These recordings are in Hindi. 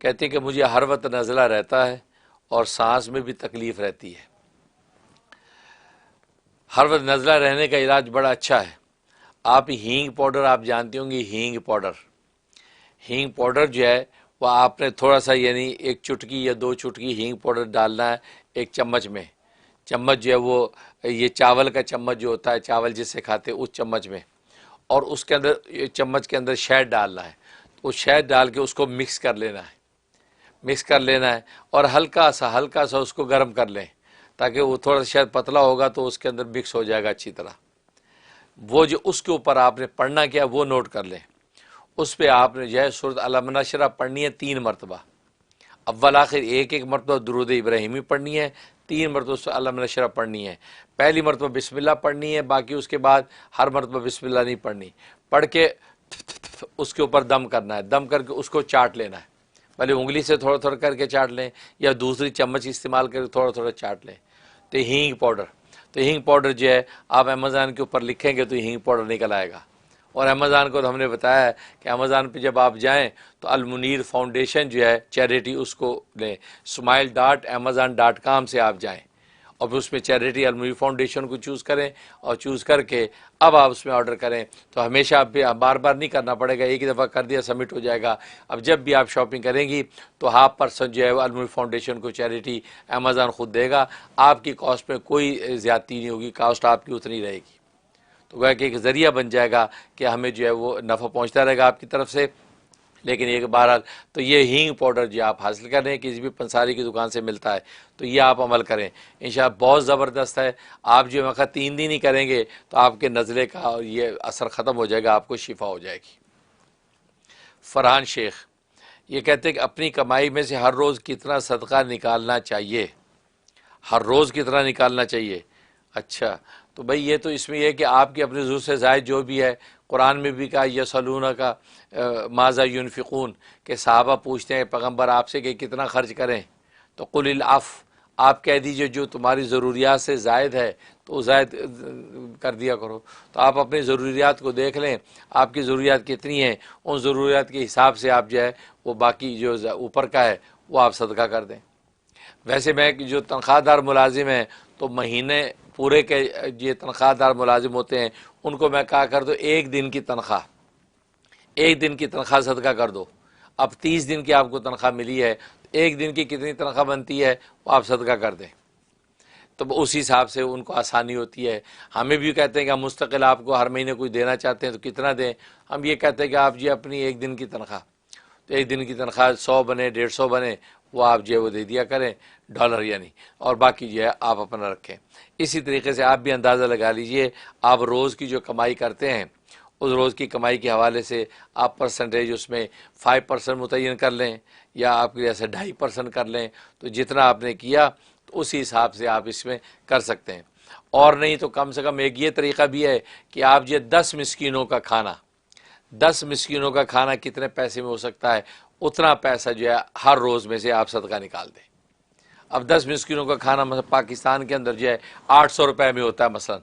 कहते हैं कि मुझे हर वक्त नज़ला रहता है और सांस में भी तकलीफ़ रहती है। हर वक्त नज़ला रहने का इलाज बड़ा अच्छा है। आप हींग पाउडर आप जानते होंगे, हींग पाउडर जो है वह आपने थोड़ा सा यानी एक चुटकी या 2 चुटकी हींग पाउडर डालना है एक चम्मच में। चम्मच जो है वो ये चावल का चम्मच जो होता है, चावल जिससे खाते हैं उस चम्मच में, और उसके अंदर चम्मच के अंदर शहद डालना है। तो शहद डाल के उसको मिक्स कर लेना है और हल्का सा उसको गर्म कर लें, ताकि वो थोड़ा सा शायद पतला होगा तो उसके अंदर मिक्स हो जाएगा अच्छी तरह। वो जो उसके ऊपर आपने पढ़ना क्या वो नोट कर लें। उस पर आपने जो है सूरत अलम नशरा पढ़नी है 3 मरतबा, अव्वल आखिर एक एक मरतबा दुरूद इब्राहिमी पढ़नी है, 3 मरतबा सूरत अलम नशरा पढ़नी है। पहली मरतबा बिस्मिल्लाह पढ़नी है, बाकी उसके बाद हर मरतबा बिस्मिल्लाह नहीं पढ़नी। पढ़ के उसके ऊपर दम करना है, दम करके उसको चाट लेना है। पहले उंगली से थोड़ा थोड़ा करके चाट लें या दूसरी चम्मच इस्तेमाल करके थोड़ा थोड़ा चाट लें। तो हींग पाउडर जो है आप अमेज़ान के ऊपर लिखेंगे तो हींग पाउडर निकल आएगा। और अमेज़ान को तो हमने बताया है कि अमेज़ान पे जब आप जाएं तो अल मुनीर फाउंडेशन जो है चैरिटी, उसको लें, smile.amazon.com से आप जाएं और फिर उसमें चैरिटी अल मुनीर फाउंडेशन को चूज़ करें और चूज़ करके अब आप उसमें ऑर्डर करें। तो हमेशा आप बार बार नहीं करना पड़ेगा, एक ही दफ़ा कर दिया सबमिट हो जाएगा। अब जब भी आप शॉपिंग करेंगी तो ½ % जो है अल मुनीर फाउंडेशन को चैरिटी अमेज़ान ख़ुद देगा। आपकी कॉस्ट में कोई ज़्यादती नहीं होगी, कॉस्ट आपकी उतनी रहेगी। तो वह कि एक ज़रिया बन जाएगा कि हमें जो है वो नफ़ा पहुंचता रहेगा आपकी तरफ से। लेकिन एक बहरहाल तो ये हींग पाउडर जो आप हासिल कर रहे हैं किसी भी पंसारी की दुकान से मिलता है, तो ये आप अमल करें इंशाअल्लाह, बहुत ज़बरदस्त है। आप जो मखा 3 दिन ही करेंगे तो आपके नज़ले का ये असर ख़त्म हो जाएगा, आपको शिफा हो जाएगी। फरहान शेख ये कहते हैं कि अपनी कमाई में से हर रोज़ कितना सदका निकालना चाहिए, हर रोज़ कितना निकालना चाहिए? अच्छा, तो भाई ये तो इसमें यह है कि आपकी अपनी ज़रूरत से ज़ायद जो भी है, कुरान में भी कहा यसअलूना का माज़ा युनफ़िक़ून, के सहाबा पूछते हैं पैगम्बर आपसे कि कितना खर्च करें, तो कुलिल अफ़, आप कह दीजिए जो तुम्हारी ज़रूरियात से ज़ायद है तो ज़ायद कर दिया करो। तो आप अपनी ज़रूरियात को देख लें, आपकी ज़रूरियात कितनी हैं, उन ज़रूरियात के हिसाब से आप जो है वो बाकी जो ऊपर का है वो आप सदका कर दें। वैसे मैं जो तनख्वाहदार मुलाजिम हैं तो महीने पूरे के ये तनख्वाहदार मुलाजिम होते हैं उनको मैं कहा कर दो एक दिन की तनख्वाह सदका कर दो। अब 30 दिन की आपको तनख्वाह मिली है, एक दिन की कितनी तनख्वाह बनती है वो आप सदका कर दें, तो उस हिसाब से उनको आसानी होती है। हमें भी कहते हैं कि हम मुस्तकिल आपको हर महीने कुछ देना चाहते हैं तो कितना दें, हम ये कहते हैं कि आप जी अपनी एक दिन की तनख्वाह, तो एक दिन की तनख्वाह 100 बने 150 बने वो आप जो है वो दे दिया करें डॉलर यानी, और बाकी जो है आप अपना रखें। इसी तरीके से आप भी अंदाज़ा लगा लीजिए, आप रोज़ की जो कमाई करते हैं उस रोज़ की कमाई के हवाले से आप परसेंटेज उसमें 5% मुतय्यन कर लें या आपके जैसे 2.5% कर लें, तो जितना आपने किया तो उसी हिसाब से आप इसमें कर सकते हैं। और नहीं तो कम से कम एक ये तरीका भी है कि आप ये 10 मिस्कीनों का खाना, 10 मिस्कीनों का खाना कितने पैसे में हो सकता है, उतना पैसा जो है हर रोज़ में से आप सदका निकाल दें। अब 10 मिस्किनों का खाना मतलब पाकिस्तान के अंदर जो है 800 रुपये में होता है मसलन,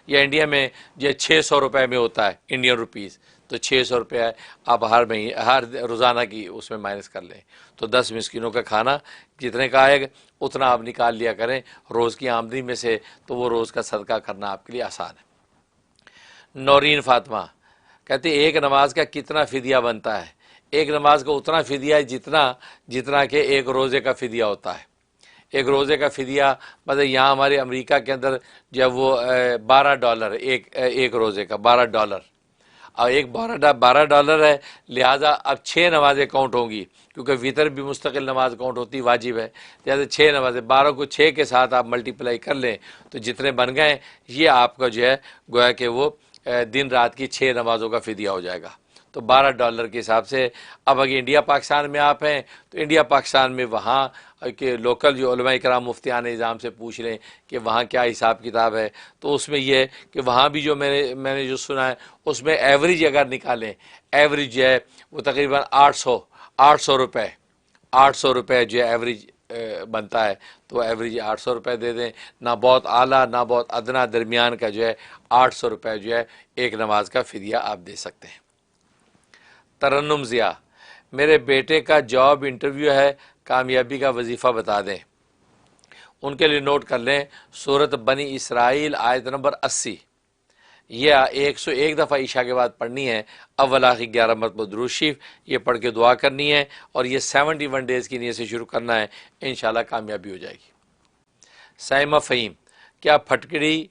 या इंडिया में जो है 600 रुपये में होता है इंडियन रुपीज़, तो 600 रुपये आप हर रोज़ाना की उसमें माइनस कर लें, तो 10 मिस्किनों का खाना जितने का आएगा उतना आप निकाल लिया करें रोज़ की आमदनी में से, तो वो रोज़ का सदका करना आपके लिए आसान है। नौरीन फातिमा कहते एक नमाज का कितना फ़िदिया बनता है? एक नमाज का उतना फ़िदिया है जितना कि एक रोज़े का फ़िदिया होता है। एक रोज़े का फ़िदिया मतलब यहाँ हमारे अमेरिका के अंदर जब वो $12 एक रोज़े का $12, और एक $12 है, लिहाजा अब 6 नमाज़ें काउंट होंगी क्योंकि वितर भी मुस्तकिल नमाज काउंट होती वाजिब है। जैसे 6 नमाज़ें 12 को 6 के साथ आप मल्टीप्लाई कर लें तो जितने बन गए ये आपका जो है गोया कि वो दिन रात की 6 नमाज़ों का फ़िदिया हो जाएगा। तो $12 के हिसाब से अब अगर इंडिया पाकिस्तान में आप हैं तो इंडिया पाकिस्तान में वहाँ के लोकल जो उलमा कराम मुफ्तियान निज़ाम से पूछ लें कि वहाँ क्या हिसाब किताब है, तो उसमें यह है कि वहाँ भी जो मैंने जो सुना है उसमें एवरेज अगर निकालें, एवरेज जो है वो तकरीबन 800 रुपये 800 रुपये जो है एवरेज बनता है, तो एवरेज 800 रुपये दे दें, ना बहुत आला ना बहुत अदना, दरमियान का जो है 800 रुपये जो है एक नमाज का फ़िदिया आप दे सकते हैं। तरन्नुम ज़िया मेरे बेटे का जॉब इंटरव्यू है, कामयाबी का वजीफ़ा बता दें। उनके लिए नोट कर लें सूरत बनी इसराइल आयत नंबर 80, यह 101 दफ़ा ईशा के बाद पढ़नी है। अव्वल आखिर 11 मरतबा दुरूद शरीफ ये पढ़ के दुआ करनी है और ये 71 डेज़ की नीयत से शुरू करना है, इंशाल्लाह कामयाबी हो जाएगी। साइमा फ़हीम, क्या फटकड़ी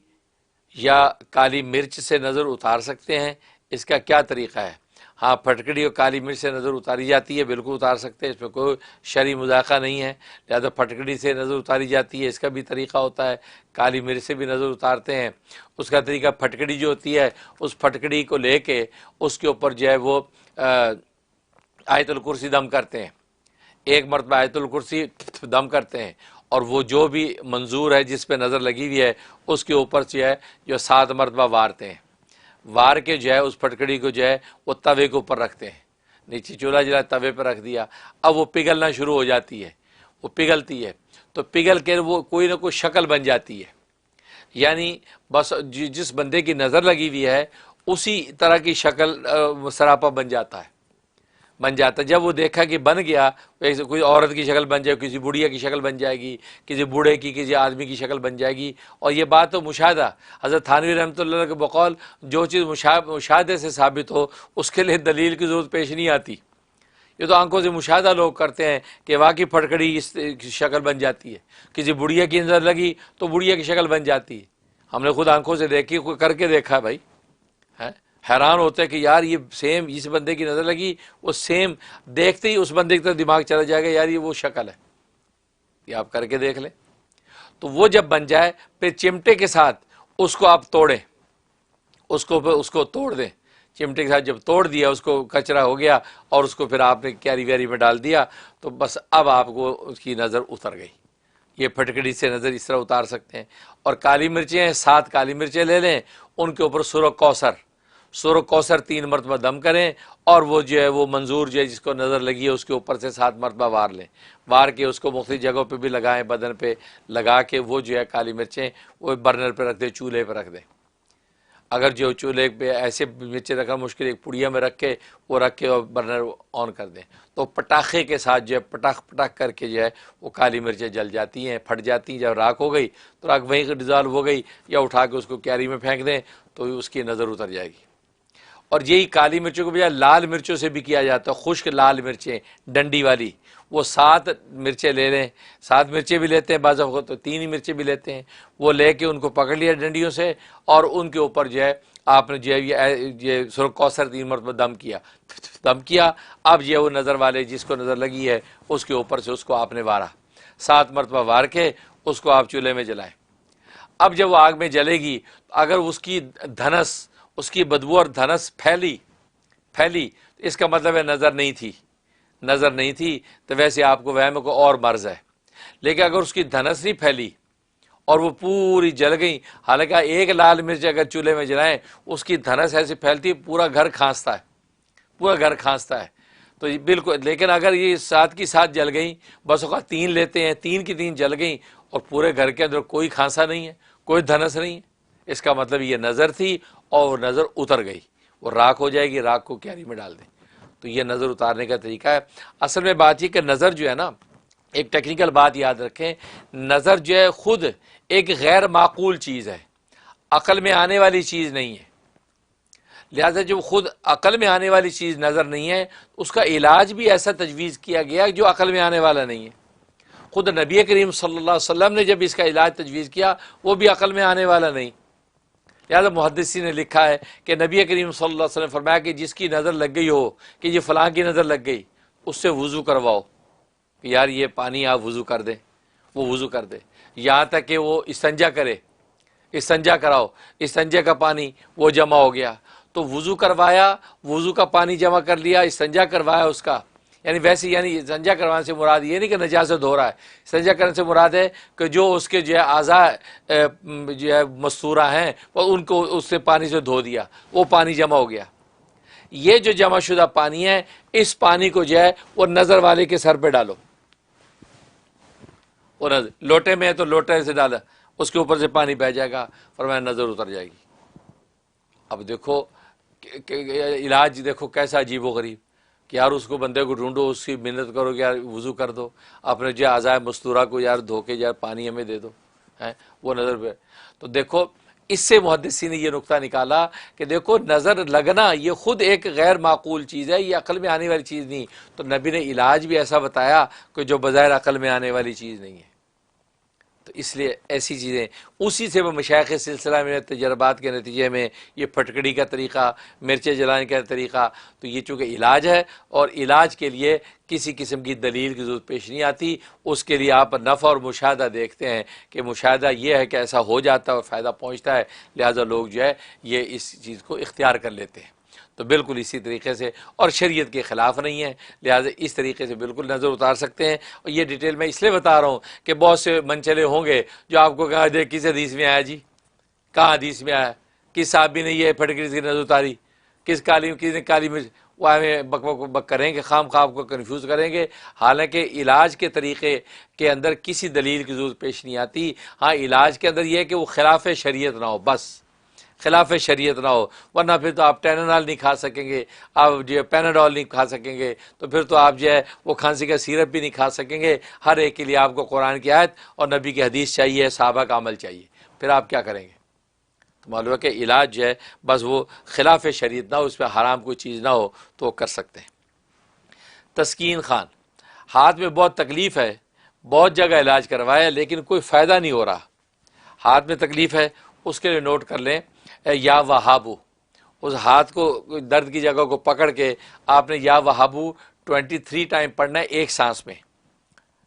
या काली मिर्च से नज़र उतार सकते हैं, इसका क्या तरीक़ा है? हाँ, फटकड़ी और काली मिर्च से नज़र उतारी जाती है, बिल्कुल उतार सकते हैं, इसमें कोई शरई मुज़ाक़ा नहीं है। लिहाजा फटकड़ी से नज़र उतारी जाती है, इसका भी तरीक़ा होता है। काली मिर्च से भी नज़र उतारते हैं। उसका तरीका, फटकड़ी जो होती है उस फटकड़ी को लेके उसके ऊपर जो है वो आयतुल कुर्सी दम करते हैं, एक मरतबा आयतुल कुर्सी दम करते हैं और वो जो भी मंजूर है जिस पे नज़र लगी हुई है उसके ऊपर जो है जो 7 मरतबा वारते हैं। वार के जो है उस फटकड़ी को जो है वो तवे के ऊपर रखते हैं, नीचे चूल्हा जला तवे पर रख दिया। अब वो पिघलना शुरू हो जाती है, वो पिघलती है तो पिघल के वो कोई ना कोई शक्ल बन जाती है, यानी बस जिस बंदे की नज़र लगी हुई है उसी तरह की शक्ल सरापा बन जाता है। जब वो देखा कि बन गया, कोई औरत की शक्ल बन जाएगी, किसी बुढ़िया की शक्ल बन जाएगी, किसी बूढ़े की, किसी आदमी की शक्ल बन जाएगी। और ये बात तो मुशाहदा, हज़रत थानवी रहमतुल्लाह के बकौल जो चीज़ मुशाहदे से साबित हो उसके लिए दलील की ज़रूरत पेश नहीं आती। ये तो आंखों से मुशाहदा लोग करते हैं कि वाकई फटकड़ी इस शक्ल बन जाती है, किसी बुढ़िया की नज़र लगी तो बुढ़िया की शक्ल बन जाती है। हमने खुद आंखों से देखी, कोई करके देखा भाई, है हैरान होते हैं कि यार ये सेम इस बंदे की नज़र लगी, वो सेम देखते ही उस बंदे की तरफ दिमाग चला जाएगा, यार ये वो शक्ल है, ये आप करके देख लें। तो वो जब बन जाए फिर चिमटे के साथ उसको आप तोड़ें, उसको तोड़ दें चिमटे के साथ। जब तोड़ दिया, उसको कचरा हो गया और उसको फिर आपने कैरी वैरी में डाल दिया तो बस अब आपको उसकी नज़र उतर गई। ये फटकड़ी से नज़र इस तरह उतार सकते हैं। और काली मिर्चें, 7 काली मिर्चें ले लें, उनके ऊपर सूरह कौसर 3 मरतबा दम करें और वो जो है वो मंजूर जो है जिसको नज़र लगी है उसके ऊपर से 7 मरतबा वार लें। वार के उसको मुख्तलिफ जगहों पे भी लगाएं, बदन पे लगा के वो जो है काली मिर्चें वो बर्नर पे रख दें, चूल्हे पे रख दें। अगर जो चूल्हे पे ऐसे मिर्चें रखना मुश्किल, एक पुड़िया में रख के और बर्नर ऑन कर दें तो पटाखे के साथ जो है पटाख पटाख करके जो है वो काली मिर्चें जल जाती हैं, फट जाती हैं। जब राख हो गई तो राख वहीं डिज़ॉल्व हो गई, या उठा के उसको क्यारी में फेंक दें तो उसकी नज़र उतर जाएगी। और यही काली मिर्चों के बजाय लाल मिर्चों से भी किया जाता है, खुश्क लाल मिर्चें डंडी वाली, वो 7 मिर्चें ले लें। 7 मिर्चें भी लेते हैं, बाज़ वक़्त तो 3 ही मिर्चें भी लेते हैं। वो लेके उनको पकड़ लिया डंडियों से और उनके ऊपर जो है आपने जो है ये सूरह कौसर 3 मरतबा दम किया। अब जो वो नज़र वाले जिसको नज़र लगी है उसके ऊपर से उसको आपने वारा, 7 मरतबा वार के उसको आप चूल्हे में जलाएं। अब जब वो आग में जलेगी, अगर उसकी धनस, उसकी बदबू और धनस फैली इसका मतलब है नज़र नहीं थी तो वैसे आपको वहम को और मर्ज है। लेकिन अगर उसकी धनस नहीं फैली और वो पूरी जल गई, हालांकि एक लाल मिर्च अगर चूल्हे में जलाएं उसकी धनस ऐसी फैलती है पूरा घर खांसता है, तो ये बिल्कुल। लेकिन अगर ये 7 की 7 जल गई, बस उसका 3 लेते हैं, 3 की 3 जल गई और पूरे घर के अंदर कोई खांसा नहीं है, कोई धनस नहीं है, इसका मतलब ये नज़र थी और नज़र उतर गई, वो राख हो जाएगी, राख को क्यारी में डाल दें। तो ये नज़र उतारने का तरीका है। असल में बात ये कि नज़र जो है ना, एक टेक्निकल बात याद रखें, नज़र जो है खुद एक गैर माकूल चीज़ है, अकल में आने वाली चीज़ नहीं है। लिहाजा जो खुद अकल में आने वाली चीज़ नज़र नहीं है, उसका इलाज भी ऐसा तजवीज़ किया गया जो अकल में आने वाला नहीं है। खुद नबी करीम सल्लल्लाहु अलैहि वसल्लम ने जब इसका इलाज तजवीज़ किया वो भी अकल में आने वाला नहीं। लिहाजा मुहद्दिसी ने लिखा है कि नबी करीम सल्लल्लाहु अलैहि वसल्लम फरमाया कि जिसकी नज़र लग गई हो कि ये फ़लाँ की नज़र लग गई, उससे वज़ू करवाओ कि यार ये पानी आप वज़ू कर दें, वो वज़ू कर दे। यहाँ तक कि वो इस्तंजा करे, इस्तंजा कराओ, इस्तंजे का पानी वो जमा हो गया तो वज़ू करवाया, वज़ू का पानी जमा कर लिया, इस्तंजा करवाया उसका, यानी वैसे, यानी इस्तंजा करवाने से मुराद ये नहीं कि नजासत हो रहा है। इस्तंजा करने से मुराद है कि जो उसके जो है आज़ा जो है मस्तूरा हैं वो उनको उससे पानी से धो दिया, वो पानी जमा हो गया। ये जो जमा शुदा पानी है, इस पानी को जो है वो नज़र वाले के सर पे डालो, वो नज़र लोटे में है तो लोटे से डाला, उसके ऊपर से पानी बह जाएगा, फरमाया नज़र उतर जाएगी। अब देखो इलाज देखो कैसा अजीब व गरीब, कि यार उसको बंदे को ढूंढो, उसकी मिन्नत करो कि यार वज़ू कर दो, अपने जो अज़ाए मस्तूरा को यार धो के यार पानी हमें दे दो, है वो नज़र पे। तो देखो इससे मुहद्दिसीन ने ये नुक्ता निकाला कि देखो नज़र लगना ये ख़ुद एक गैर माकूल चीज़ है, ये अक़ल में आने वाली चीज़ नहीं। तो नबी ने इलाज भी ऐसा बताया कि जो बज़ाहिर अक़ल में आने वाली चीज़ नहीं है। तो इसलिए ऐसी चीज़ें उसी से वो मशाइख़ सिलसिला में तजर्बात के नतीजे में ये फटकड़ी का तरीक़ा, मिर्चें जलाने का तरीक़ा, तो ये चूँकि इलाज है और इलाज के लिए किसी किस्म की दलील की ज़रूरत पेश नहीं आती। उसके लिए आप नफ़ा और मुशाहदा देखते हैं कि मुशाहदा ये है कि ऐसा हो जाता है और फ़ायदा पहुँचता है, लिहाजा लोग जो है ये इस चीज़ को इख्तियार कर लेते हैं। तो बिल्कुल इसी तरीके से, और शरीयत के ख़िलाफ़ नहीं है, लिहाजा इस तरीके से बिल्कुल नज़र उतार सकते हैं। और ये डिटेल मैं इसलिए बता रहा हूँ कि बहुत से मनचले होंगे जो आपको कहा जाए किस हदीस में आया जी, कहाँ हदीस में आया, किस साहबी ने ये फटकरी की नज़र उतारी, किस काली मिर्च, वो हमें बक करेंगे, खाम खा आपको कन्फ्यूज़ करेंगे। हालांकि इलाज के तरीक़े के अंदर किसी दलील की ज़रूरत पेश नहीं आती। हाँ, इलाज के अंदर यह है कि वो खिलाफ शरीयत ना हो, बस खिलाफ शरीयत ना हो, वरना फिर तो आप टेनानॉल नहीं खा सकेंगे, आप जो है पैनाडॉल नहीं खा सकेंगे, तो फिर तो आप जो है वो खांसी का सिरप भी नहीं खा सकेंगे। हर एक के लिए आपको कुरान की आयत और नबी की हदीस चाहिए, सहाबा का अमल चाहिए, फिर आप क्या करेंगे। तो मालूम है कि इलाज जो है बस वो खिलाफ शरीयत ना हो, उस पर हराम कोई चीज़ ना हो तो वो कर सकते हैं। तस्कीन खान, हाथ में बहुत तकलीफ़ है, बहुत जगह इलाज करवाया लेकिन कोई फ़ायदा नहीं हो रहा, हाथ में तकलीफ़ है, उसके लिए नोट कर लें या वहाबू, उस हाथ को दर्द की जगह को पकड़ के आपने या वहाबू 23 टाइम पढ़ना है एक सांस में।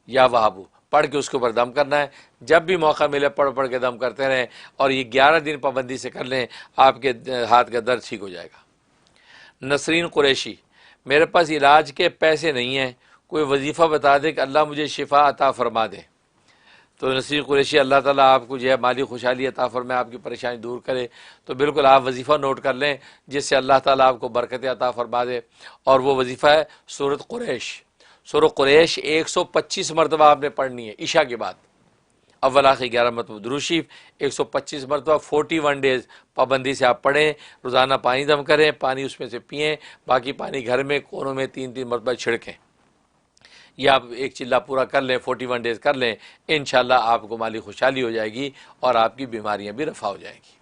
या वहाबू पढ़ के उसके ऊपर दम करना है, जब भी मौका मिले पढ़ पढ़ के दम करते रहें, और ये 11 दिन पाबंदी से कर लें, आपके हाथ का दर्द ठीक हो जाएगा। नसरीन कुरैशी, मेरे पास इलाज के पैसे नहीं हैं, कोई वजीफ़ा बता दे कि अल्लाह मुझे शिफा अता फरमा दे। तो नसीर कुरैशी, अल्लाह ताला आपको जो है माली खुशहाली अता फरमाए, आपकी परेशानी दूर करे। तो बिल्कुल आप वजीफ़ा नोट कर लें जिससे अल्लाह ताला आपको बरकत अता फरमा दे, और वो वजीफ़ा है सूरत कुरैश। सूरत कुरैश 125 मरतबा आपने पढ़नी है ईशा के बाद, अव्वल आखिर 11 मरतबा दुरूद शरीफ 125 मरतबा 41 डेज़ पाबंदी से आप पढ़ें। रोज़ाना पानी दम करें, पानी उसमें से पिएँ, बाकी पानी घर में कोनों में 3-3 मरतबा छिड़कें। या आप एक चिल्ला पूरा कर लें, 41 डेज़ कर लें, इंशाअल्लाह आपको माली खुशहाली हो जाएगी और आपकी बीमारियां भी रफ़ा हो जाएंगी।